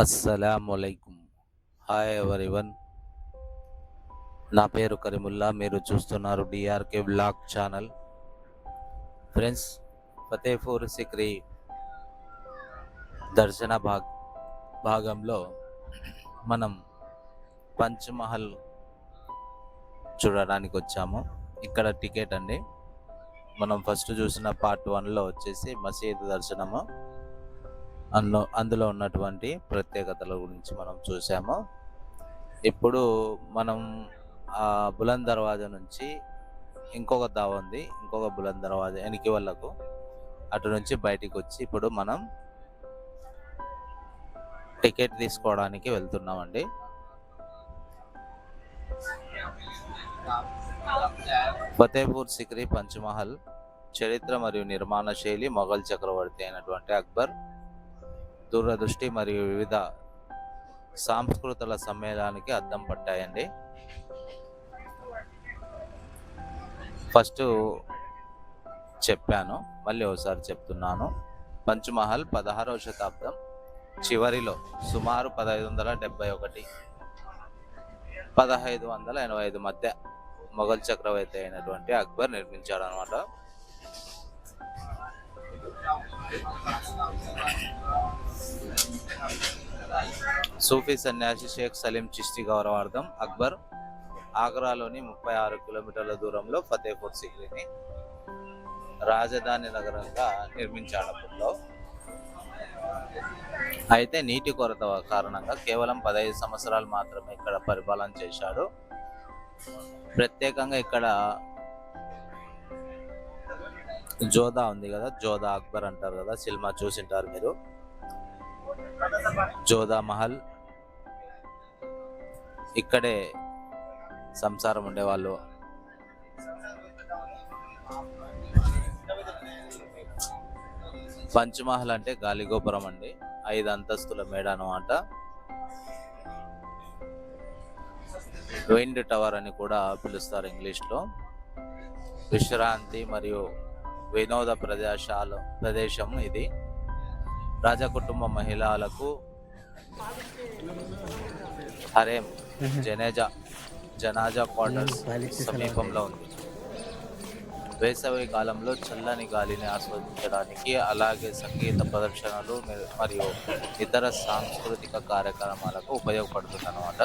అస్సలాముఅలైకుం. Hi everyone. నా పేరు కరీముల్లా. మీరు చూస్తున్నారు DRK vlog channel. Friends, Fatehpur Sikri దర్శన భాగంలో మనం పంచ్మహల్ చూడడానికి వచ్చాము. ఇక్కడ టికెట్ అండి. మనం ఫస్ట్ చూసిన పార్ట్ 1లో వచ్చేసి మసీదు దర్శనము, అందులో ఉన్నటువంటి ప్రత్యేకతల గురించి మనం చూసాము. ఇప్పుడు మనం ఆ బులంద్ దర్వాజా నుంచి ఇంకొక దావ ఉంది, ఇంకొక బులంద్ దర్వాజా వెనక్కి వాళ్ళకు అటు నుంచి బయటికి వచ్చి ఇప్పుడు మనం టికెట్ తీసుకోవడానికి వెళ్తున్నామండి. ఫతేపూర్ సిక్రీ పంచ్మహల్ చరిత్ర మరియు నిర్మాణ శైలి మొఘల్ చక్రవర్తి అయినటువంటి అక్బర్ దూరదృష్టి మరియు వివిధ సాంస్కృతుల సమ్మేళనానికి అద్దం పట్టాయండి. ఫస్ట్ చెప్పాను, మళ్ళీ ఒకసారి చెప్తున్నాను. పంచ్మహల్ 16వ శతాబ్దం చివరిలో సుమారు 1571 1585 మధ్య మొఘల్ చక్రవర్తి అయినటువంటి అక్బర్ నిర్మించాడు అనమాట. సూఫీ సన్యాసి షేక్ సలీం చిష్టి గౌరవార్థం అక్బర్ ఆగ్రాలోని 36 కిలోమీటర్ల దూరంలో ఫతేపూర్ సిక్రీని రాజధాని నగరంగా నిర్మించాడు అప్పట్లో. అయితే నీటి కొరత కారణంగా కేవలం 15 సంవత్సరాలు మాత్రమే ఇక్కడ పరిపాలన చేశాడు. ప్రత్యేకంగా ఇక్కడ జోధా ఉంది కదా, జోధా అక్బర్ అంటారు కదా, సినిమా చూసింటారు మీరు. జోధా మహల్, ఇక్కడే సంసారం ఉండేవాళ్ళు. పంచ్మహల్ అంటే గాలిగోపురం అండి, 5 అంతస్తుల మేడ అన్నమాట. విండ్ టవర్ అని కూడా పిలుస్తారు ఇంగ్లీష్లో. విశ్రాంతి మరియు వినోద ప్రదేశం ఇది. రాజకుటుంబ మహిళలకు హరేం జనాజా క్వార్టర్స్ సమీపంలో ఉంది. వేసవి కాలంలో చల్లని గాలిని ఆస్వాదించడానికి, అలాగే సంగీత ప్రదర్శనలు మరియు ఇతర సాంస్కృతిక కార్యక్రమాలకు ఉపయోగపడుతుంది అన్నమాట.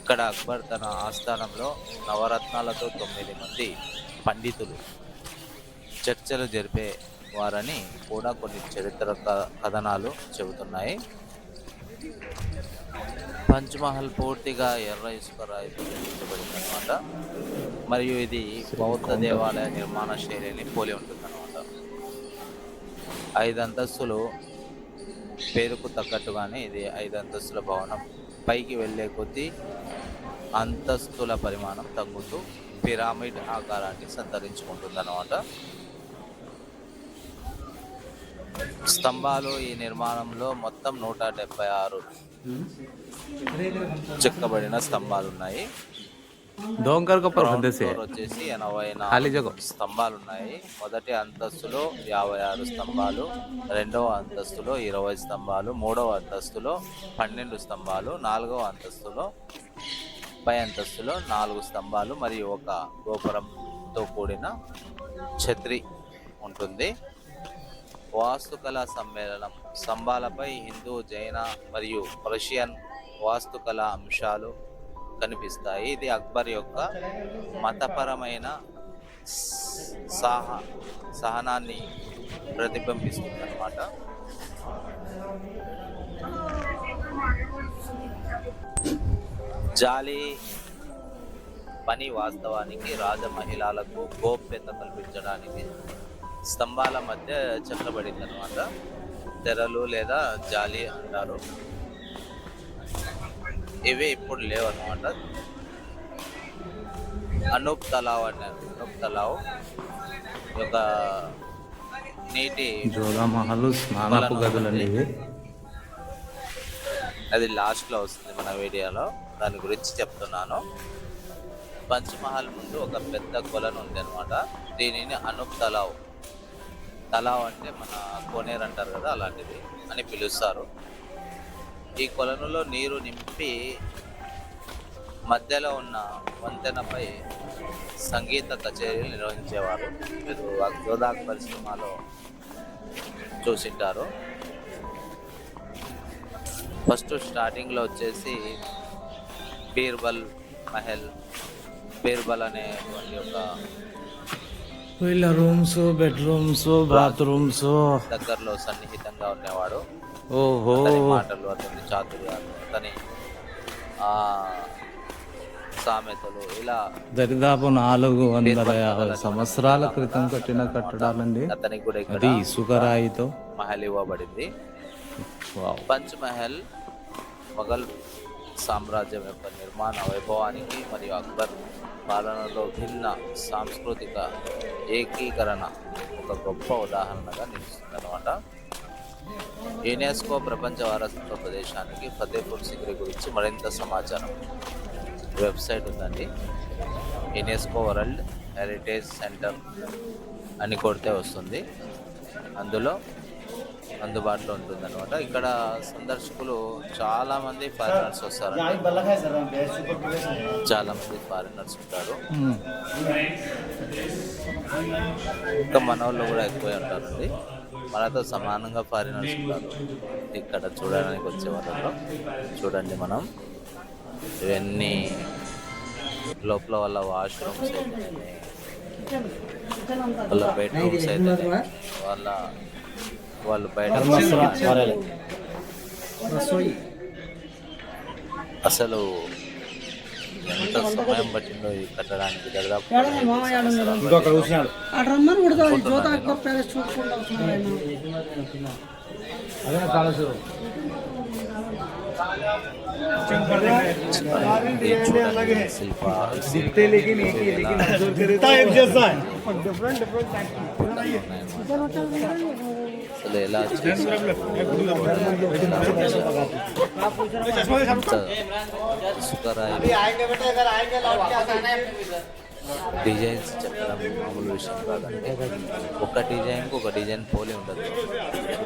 ఇక్కడ అక్బర్ తన ఆస్థానంలో నవరత్నాలతో 9 మంది పండితులు చర్చలు జరిపే వారని కూడా కొన్ని చరిత్ర కథనాలు చెబుతున్నాయి. పంచ్మహల్ పూర్తిగా ఎర్ర ఇసుక రాయితో నిర్మించబడింది అనమాట. మరియు ఇది బౌద్ధ దేవాలయ నిర్మాణ శైలిని పోలి ఉంటుంది అనమాట. 5 అంతస్తులు, పేరుకు తగ్గట్టుగానే ఇది 5 అంతస్తుల భవనం. పైకి వెళ్ళే కొద్దీ అంతస్తుల పరిమాణం తగ్గుతూ పిరామిడ్ ఆకారాన్ని సంతరించుకుంటుంది అన్నమాట. స్తంభాలు ఈ నిర్మాణంలో మొత్తం 176 చెక్కబడిన స్తంభాలు ఉన్నాయి. వచ్చేసి 84 స్తంభాలు ఉన్నాయి. మొదటి అంతస్తులో 56 స్తంభాలు, రెండవ అంతస్తులో 20 స్తంభాలు, మూడవ అంతస్తులో 12 స్తంభాలు, నాలుగవ అంతస్తులో పై అంతస్తులో 4 స్తంభాలు మరియు ఒక గోపురంతో కూడిన ఛత్రి ఉంటుంది. వాస్తుకళా సమ్మేళనం. స్తంభాలపై హిందూ, జైన మరియు పర్షియన్ వాస్తుకళా అంశాలు కనిపిస్తాయి. ఇది అక్బర్ యొక్క మతపరమైన సహనాన్ని ప్రతిబింబిస్తుంది అన్నమాట. జాలి పని వాస్తవానికి రాజమహిళలకు గోప్యత కల్పించడానికి స్తంభాల మధ్య చెక్కబడింది అనమాట. తెరలు లేదా జాలి అంటారు. ఇవి ఇప్పుడు లేవు అనమాట. అనూప్ తలావ్ అన్నారు. అనూప్ తలావ్ ఒక నీటి జోధామహల్ స్నానపు గదులండి. అది లాస్ట్లో వస్తుంది మన వీడియోలో, దాని గురించి చెప్తున్నాను. పంచ్మహల్ ముందు ఒక పెద్ద కొలను ఉంది అనమాట. దీనిని అనూప్ తలావ్ అంటే మన కోనేరు అంటారు కదా, అలాంటిది. అని పిలుస్తారు. ఈ కొలనులో నీరు నింపి మధ్యలో ఉన్న వంతెనపై సంగీత కచేరీలు నిర్వహించేవారు. మీరు యోధా అక్బర్ సినిమాలో చూసింటారు. ఫస్ట్ స్టార్టింగ్లో వచ్చేసి బీర్బల్ మహల్, బీర్బల్ అనేటువంటి ఒక వీళ్ళ రూమ్స్, బెడ్రూమ్స్, బాత్రూమ్స్. దగ్గరలో సన్నిహితంగా ఉండేవాడు. ఓహో, అతని మాటలు, అతని చాతుర్యాలు, అతని సామెతలు ఇలా దరిదాపు 450 సంవత్సరాల క్రితం కట్టిన కట్టడాలండి. అతనికి కూడా ఇక్కడ అది ఇసుకరాయితో మహల్ ఇవ్వబడింది. వావ్. పంచ్ మహల్ మొఘల్ సామ్రాజ్యం యొక్క నిర్మాణ వైభవానికి మరియు అక్బర్ పాలనలో భిన్న సాంస్కృతిక ఏకీకరణ ఒక గొప్ప ఉదాహరణగా నిలుస్తుందన్నమాట. యునెస్కో ప్రపంచ వారసత్వ ప్రదేశానికి ఫతేపూర్ సిక్రీ గురించి మరింత సమాచారం వెబ్సైట్ ఉందండి. యునెస్కో వరల్డ్ హెరిటేజ్ సెంటర్ అని కొడితే వస్తుంది. అందులో అందుబాటులో ఉంటుంది అనమాట. ఇక్కడ సందర్శకులు చాలామంది ఫారినర్స్ వస్తారండి. చాలామంది ఫారినర్స్ ఉంటారు. ఇంకా మన వాళ్ళు కూడా ఎక్కువే ఉంటారండి. మనతో సమానంగా ఫారినర్స్ ఉంటారు ఇక్కడ చూడడానికి వచ్చే వాళ్ళలో. చూడండి, మనం ఇవన్నీ లోపల వాళ్ళ వాష్రూమ్స్ అయితే, వాళ్ళ బెడ్రూమ్స్ అయితే, వాళ్ళు బయట అసలు ఎంత సమయం పట్టిందో ఈ కట్టడానికి. దాదాపు అసలు ఎలా డిజైన్స్ చెప్పడం మామూలు విషయం కాదండి. ఒక డిజైన్కి ఒక డిజైన్ పోలి ఉండదు.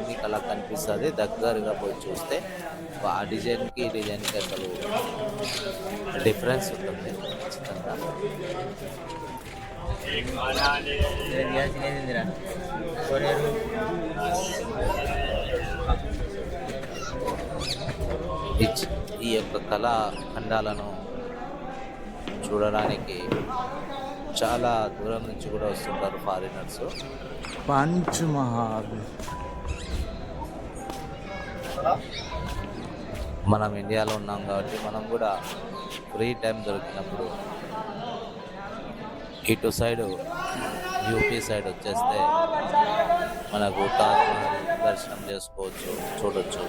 మీకు అలా కనిపిస్తుంది. దగ్గరగా పోయి చూస్తే ఆ డిజైన్కి ఈ డిజైన్కి అసలు డిఫరెన్స్ ఉంటుంది ఖచ్చితంగా. ఈ యొక్క కళా ఖండాలను చూడడానికి చాలా దూరం నుంచి కూడా వస్తుంటారు ఫారినర్స్. పంచ్ మహల్ మనం ఇండియాలో ఉన్నాం కాబట్టి మనం కూడా ఫ్రీ టైం దొరికినప్పుడు ఇటు సైడు యూపీ సైడ్ వచ్చేస్తే మనకు తాజ్మహల్ దర్శనం చేసుకోవచ్చు, చూడొచ్చు.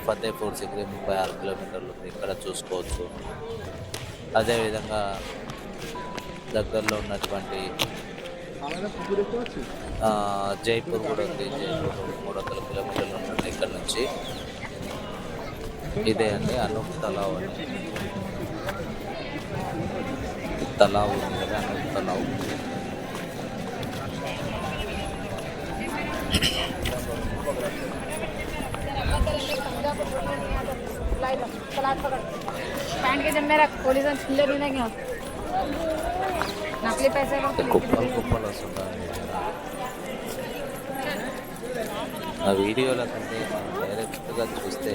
ఫతేపూర్ సిక్రీ 36 కిలోమీటర్లు ఉంది, ఇక్కడ చూసుకోవచ్చు. అదేవిధంగా దగ్గరలో ఉన్నటువంటి జైపూర్ కూడా ఉంది. జైపూర్ 300 కిలోమీటర్లు ఉంటుంది ఇక్కడ నుంచి. ఇదే అండి అనూప్ తలావ్ అని తలావ్ ఉంది కదా, అనూప్ తలావ్. కుప్పలు కుప్పలు వస్తుంటాయి. ఆ వీడియోల కంటే మనం డైరెక్ట్గా చూస్తే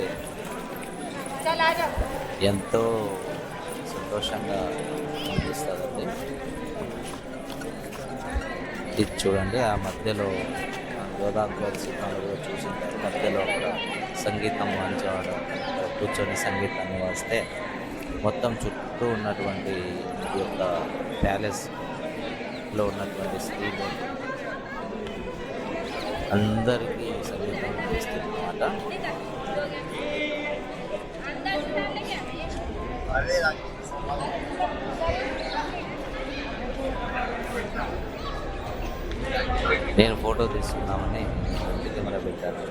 ఎంతో సంతోషంగా అనిపిస్తుందండి. ఇది చూడండి, ఆ మధ్యలో యోధా అక్బర్ సినిమాలో చూసింటారు. మధ్యలో ఒక సంగీతం వాయించేవాడు, కూర్చొని సంగీతాన్ని వాయిస్తే మొత్తం చుట్టూ ఉన్నటువంటి ఈ యొక్క ప్యాలెస్లో ఉన్నటువంటి స్త్రీలు అందరికీ సంగీతం వినిపిస్తుంది అన్నమాట. నేను ఫోటో తీసుకుందామని కెమెరా పెట్టాను.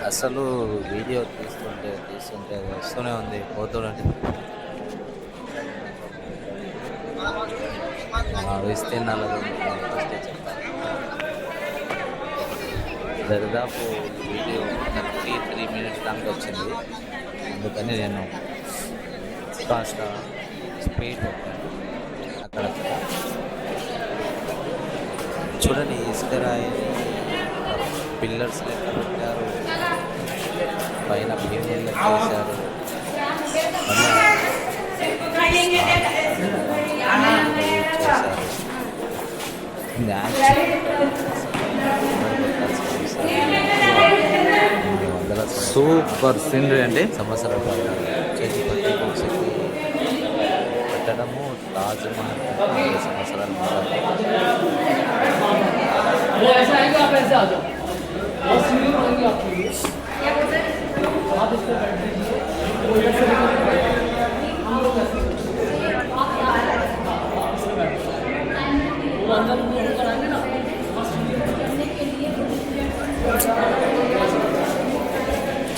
అసలు వీడియో తీస్తుంటే వస్తూనే ఉంది, పోతుంటే విస్తీర్ణాలలో ఫస్టే చెప్పాను. దాదాపు వీడియో 33 మినిట్స్ దాకా వచ్చింది. అందుకని నేను కాస్త స్పీడ్ పెట్టాను అక్కడక్కడ. చూడండి, ఇసుక రాయిని పిల్లర్స్ లెక్క పెట్టారు, పైన భీమేలు లెక్క వేశారు. సూపర్ సీనరీ అండి. సంవత్సరాల చేతి పట్టి బుక్స్కి పెట్టడము తాజ్ మహల్ 5 సంవత్సరాల ముందు.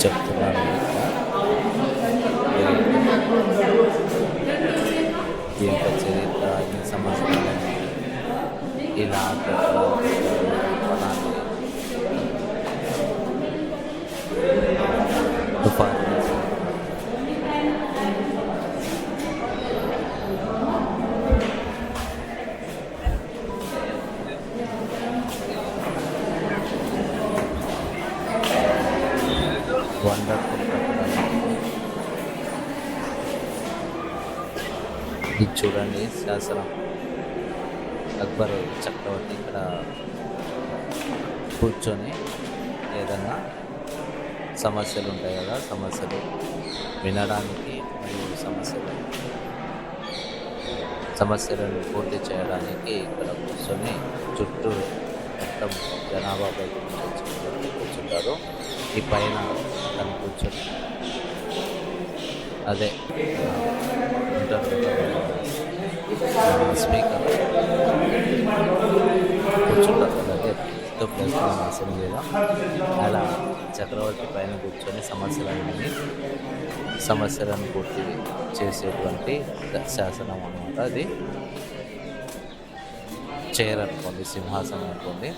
చెప్తున్నాను ఈ యొక్క చరిత్ర, ఈ సంవత్సరాలు ఇలా తుఫాను వండర్ఫుల్ కట్టడాలు. ఇది చూడండి, శాసనం. అక్బర్ చక్రవర్తి ఇక్కడ కూర్చొని ఏదైనా సమస్యలు ఉంటాయి కదా, సమస్యలు వినడానికి మరియు సమస్యలను పూర్తి చేయడానికి ఇక్కడ కూర్చొని చుట్టూ మొత్తం జనాభా పైకి కూర్చుంటారు. ఈ పైన తను కూర్చొని అదే ఉంటారు స్పీకర్ కూర్చుంటారు కదా, అదే ప్లస్ అసలు లేదా అలా చక్రవర్తి పైన కూర్చొని సమస్యలను పూర్తి చేసేటువంటి శాసనం అన్నమాట. అది చైర్ అనుకోండి, సింహాసనం అనుకోండి.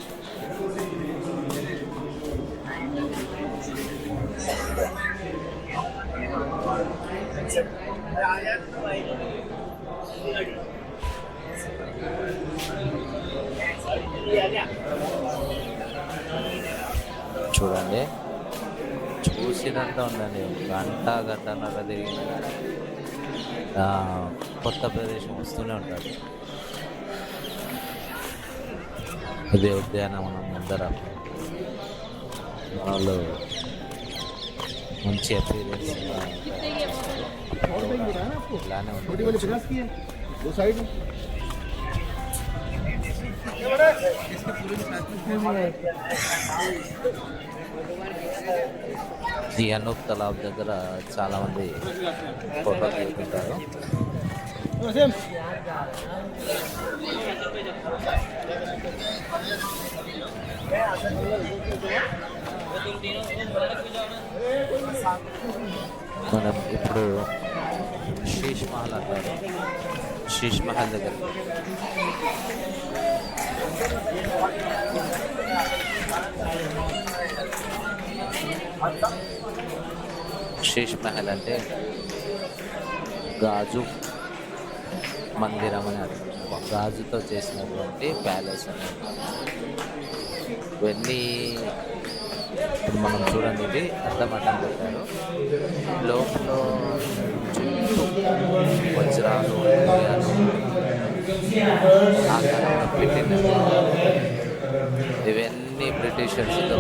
చూడండి, చూసినంత ఉండండి. గంటన్నర తిరిగిన కొత్త ప్రదేశం వస్తూనే ఉంటుంది. ఇదే ఉద్యానవనం ముందర వాళ్ళు మంచి అపీరియన్స్ ఇలానే ఉంటుంది. ఈ అనూప్ తలాబ్ దగ్గర చాలామంది ఫోటోలు తీసుకుంటారు. మనం ఇప్పుడు శీష్ మహల్ అంటారు, శీష్ మహల్ దగ్గర శీష్ మహల్ అంటే గాజు మందిరం అని అర్థం. గాజుతో చేసినటువంటి ప్యాలెస్ అని. వెళ్ళి ఇప్పుడు మనం చూడండి, ఇది అద్దమట్టం పెట్టారు. లోపల చుట్టూ వజ్రాలు ఆకారంలో పెట్టినవి. ఇవన్నీ బ్రిటిషర్స్తో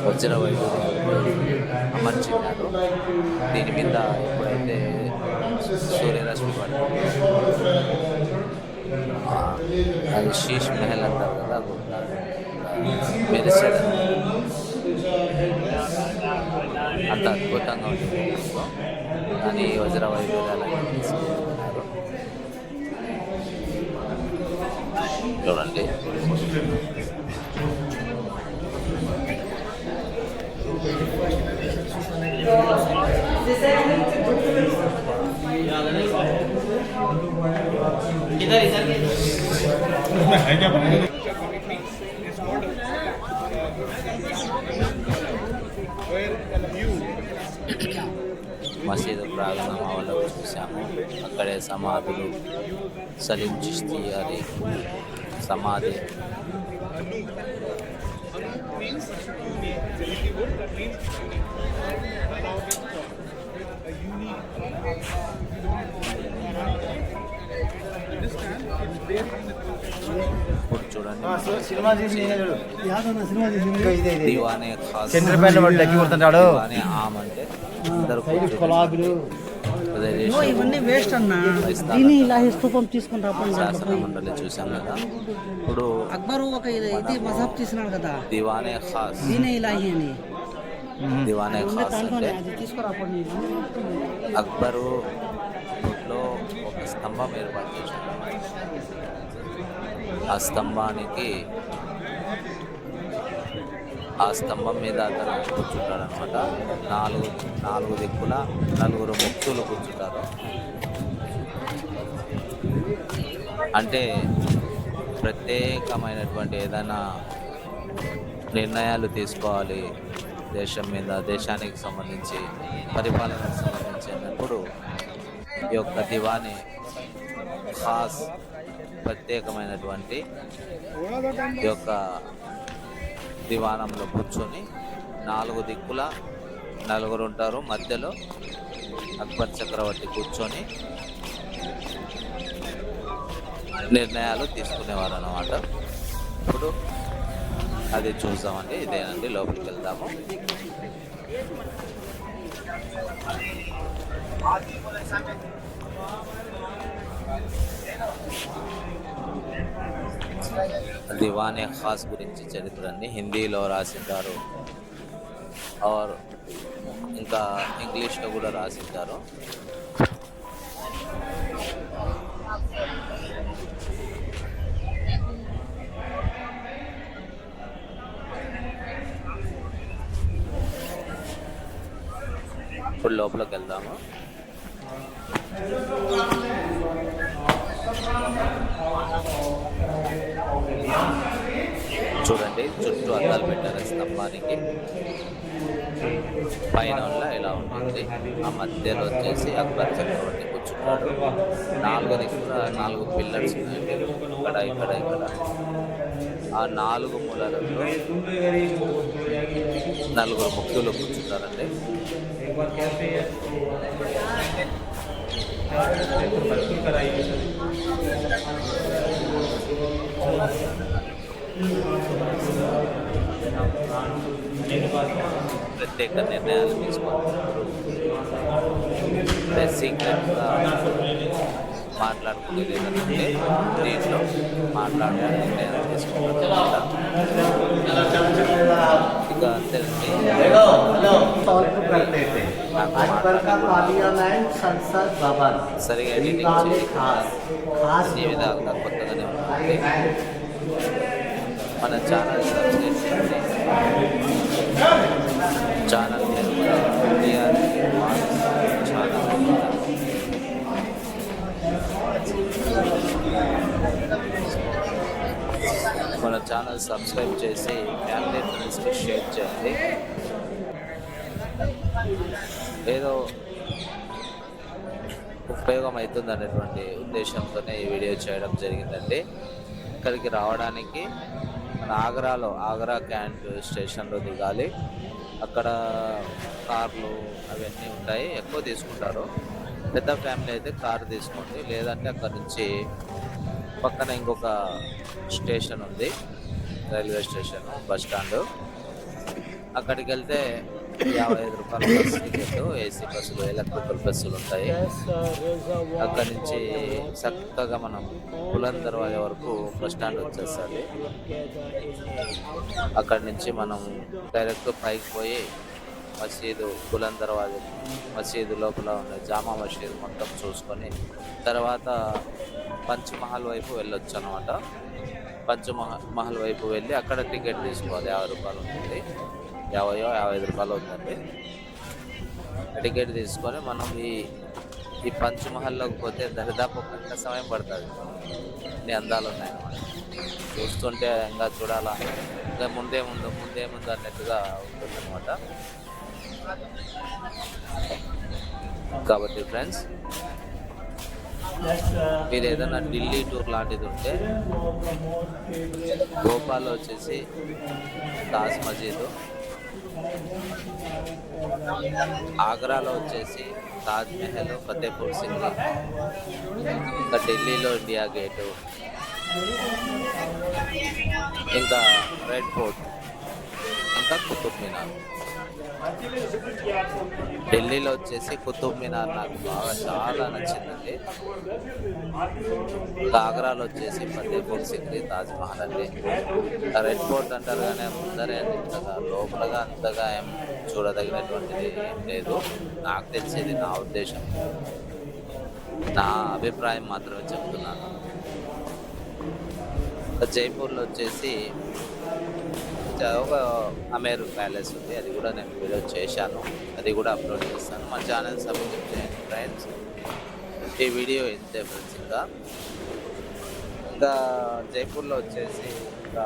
వజ్ర వైభవం అమర్చినారు. దీని మీద ఎప్పుడైతే సూర్యరశ్మి పడుతుంది అది శీష్ మహల్ అంటారు కదా, మెరిసేది అంత అద్భుతంగా ఉంటుంది. కానీ వజ్ర వైభవాలు తీసుకుంటున్నారు. చూడండి, మసీదు ప్రాంగణం వాళ్ళకు చూసాము. అక్కడే సమాధులు, సలీం చిష్తి గారి సమాధి, ఇప్పుడు చూడండి దివానే ఖాస్, దివానే ఆమ్ అంటే అందరూ ఇవన్నీ వేస్ట్ అన్న. దీని ఇలాహి స్తూపం తీసుకుంటా శాసన మండలి చూసాం కదా. ఇప్పుడు అక్బరు ఒక ఇది మజహబ్ తీసినాడు కదా, దివానే ఖాస్, దీని ఇలాహి అని దివానే ఖాస్ అంటే అది తీసుకురాపండి. అక్బరు లో ఒక స్తంభం ఏర్పాటు చేశాడు. ఆ స్తంభం మీద అతను కూర్చుంటాడు అనమాట. నాలుగు దిక్కుల నలుగురు ముక్తులు కూర్చుంటారు. అంటే ప్రత్యేకమైనటువంటి ఏదైనా నిర్ణయాలు తీసుకోవాలి దేశం మీద, దేశానికి సంబంధించి, పరిపాలనకు సంబంధించి అన్నప్పుడు ఈ యొక్క దివాని ఖాస్ ప్రత్యేకమైనటువంటి ఈ యొక్క దివానంలో కూర్చొని నాలుగు దిక్కుల నలుగురు ఉంటారు. మధ్యలో అక్బర్ చక్రవర్తి కూర్చొని నిర్ణయాలు తీసుకునేవారు అన్నమాట. ఇప్పుడు అది చూద్దామండి. ఇదేనండి, లోపలికి వెళ్దాము. దివానే ఖాస్ గురించి చరిత్రని హిందీలో రాసింటారు, ఆర్ ఇంకా ఇంగ్లీష్లో కూడా రాసింటారు. ఇప్పుడు లోపలికి వెళ్దాము. చూడండి, చుట్టూ అద్దాలు పెట్టారు స్తంభానికి. పైన ఇలా ఉంటుంది. ఆ మధ్యలో వచ్చేసి అక్బర్ చక్రవర్తి కూర్చున్నాడు. నాలుగు దిక్కుల 4 పిల్లర్స్ ఉన్నాయండి. ఇక్కడ ఆ 4 మూలలలో నలుగురు ముఖ్యులు కూర్చుంటారండి. ప్రత్యేక నిర్ణయాలు తీసుకుంటున్నారు. సీక్రెట్గా మాట్లాడుకునేది ఏదంటే దీంట్లో మాట్లాడుకునే నిర్ణయాలు తీసుకుంటున్నారు. ఇక అంతేనండి. సరిగా ఎడిటింగ్ చేయకుండా ఈ విధాలుగా కొత్తగానే ఉంటుంది. మన ఛానల్ సబ్స్క్రైబ్ చేయండి. ఛానల్ మన ఛానల్ సబ్స్క్రైబ్ చేసి ఫ్యామిలీ ఫ్రెండ్స్కి షేర్ చేయండి. ఏదో ఉపయోగం అవుతుంది అనేటువంటి ఉద్దేశంతోనే ఈ వీడియో చేయడం జరిగిందండి. ఇక్కడికి రావడానికి మన ఆగ్రా క్యాంట్ స్టేషన్లో దిగాలి. అక్కడ కార్లు అవన్నీ ఉంటాయి, ఎక్కువ తీసుకుంటారు. పెద్ద ఫ్యామిలీ అయితే కారు తీసుకోండి, లేదంటే అక్కడ నుంచి పక్కన ఇంకొక స్టేషన్ ఉంది, రైల్వే స్టేషన్, బస్ స్టాండ్. అక్కడికి వెళ్తే 55 రూపాయల బస్సు టికెట్, ఏసీ బస్సులు, ఎలక్ట్రికల్ బస్సులు ఉంటాయి. అక్కడి నుంచి చక్కగా మనం బులంద్ దర్వాజా వరకు బస్ స్టాండ్ వచ్చేస్తుంది. అక్కడి నుంచి మనం డైరెక్ట్ పైకి పోయి మసీదు, బులంద్ దర్వాజా మసీదు లోపల ఉన్న జామా మసీదు మొత్తం చూసుకొని తర్వాత పంచమహల్ వైపు వెళ్ళొచ్చు అనమాట. పంచమహల్ వైపు వెళ్ళి అక్కడ టికెట్ తీసుకోవాలి. 50 రూపాయలు ఉంటుంది, 55 రూపాయలు ఉందండి. టికెట్ తీసుకొని మనం ఈ ఈ పంచమహల్లోకి పోతే దరిదాపు ఒక గంట సమయం పడుతుంది. అన్ని అందాలు ఉన్నాయన్నమాట. చూస్తుంటే ఇంకా చూడాలా, ఇంకా ముందే ముందు అన్నట్టుగా ఉంటుందన్నమాట. కాబట్టి ఫ్రెండ్స్, మీరు ఏదైనా ఢిల్లీ టూర్ లాంటిది ఉంటే భోపాల్లో వచ్చేసి తాజ్ మసీద్, ఆగ్రాలో వచ్చేసి తాజ్ మహల్, ఫతేపూర్ సిక్రీ, ఇంకా ఢిల్లీలో ఇండియా గేటు, ఇంకా రెడ్ ఫోర్ట్, ఇంకా కుతుబ్ మినార్. ఢిల్లీలో వచ్చేసి కుతుబ్ మినార్ నాకు బాగా చాలా నచ్చిందండి. ఇంకా ఆగ్రాలో వచ్చేసి ఫతేపూర్ సిక్రీ, తాజ్ మహల్ అండి. రెడ్ ఫోర్ట్ అంటారు కానీ ముందరే అంతగా లోపలగా అంతగా ఏం చూడదగినటువంటిది ఏం లేదు. నాకు తెలిసేది, నా ఉద్దేశం, నా అభిప్రాయం మాత్రమే చెప్తున్నాను. జైపూర్లో వచ్చేసి ఒక అమేర్ ప్యాలెస్ ఉంది, అది కూడా నేను వీడియో చేశాను, అది కూడా అప్లోడ్ చేస్తాను. మా ఛానల్ సబ్స్క్రైబ్ చేయండి ఫ్రెండ్స్. ఈ వీడియో ఇంతే ఫ్రెండ్స్. ఇంకా జైపూర్లో వచ్చేసి ఇంకా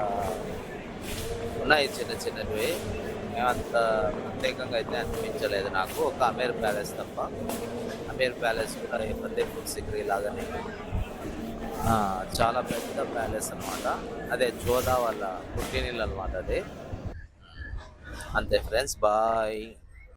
ఉన్నాయి చిన్నవి, ఏమంత ప్రత్యేకంగా అయితే అనిపించలేదు నాకు. ఒక అమేర్ ప్యాలెస్ తప్ప. అమేర్ ప్యాలెస్ కూడా ఫతేపూర్ సిక్రీ లాగానే చాలా పెద్ద ప్యాలెస్ అనమాట. అదే జోధా వాళ్ళ పుట్టినిల్లు అనమాట అది. అంతే ఫ్రెండ్స్, బాయ్.